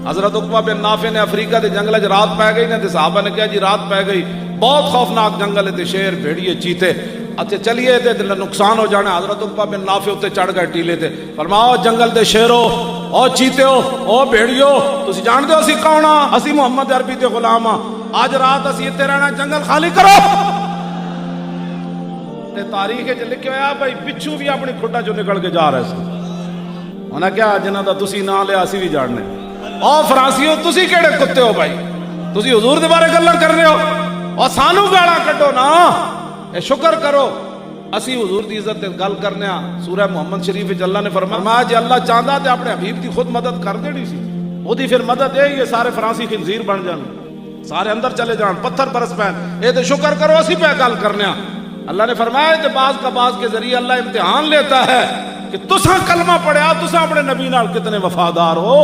हजरत उकबा बिन नाफे ने अफ्रीका के जंगल च रात पै गई ने, साहबा ने कहा जी रात पै गई, बहुत खौफनाक जंगल है, शेर भेड़िए चीते अच्छे चलिए ते नुकसान हो जाना। हजरत उकबा बिन नाफे उत्ते चढ़ गए टीले ते, फरमाओ जंगल दे शेरो ओ चीते हो ओ भेड़ियो, तुसी जानदे हो असी कौन हाँ? असी मोहम्मद अरबी दे गुलाम हाँ, आज रात असी इत्ते रहना, जंगल खाली करो। ते तारीख च लिखिया होया भाई बिच्छू भी अपनी खुड्डा चो निकल के जा रहे थे। उन्हें क्या जिन्हां दा तुसी नां लिया असी भी जानने। ओ फरांसियो तुसी केड़े कुत्ते हो भाई, तुसी हुजूर दे बारे गल्लां कर रहे हो और सानू गालां कड्डो ना। ए शुक्र करो असी हुजूर दी इज्जत गल करने आ। सूरह मुहम्मद शरीफ अल्लाह ने फरमाया जे अल्लाह चाहता तो अपने हबीब की खुद मदद कर देनी सी। ओदी फिर मदद यही है सारे फ्रांसी खिंजीर बन जान, सारे अंदर चले जान, पत्थर बरस पैन। ये तो शुक्र करो असी पे गल करने आ। अल्लाह ने फरमाया कि बाज का बाज के जरिए अल्लाह इम्तिहान लेता है कि तुसा कलमा पढ़िया, तुसा अपने नबी नाल कितने वफादार हो।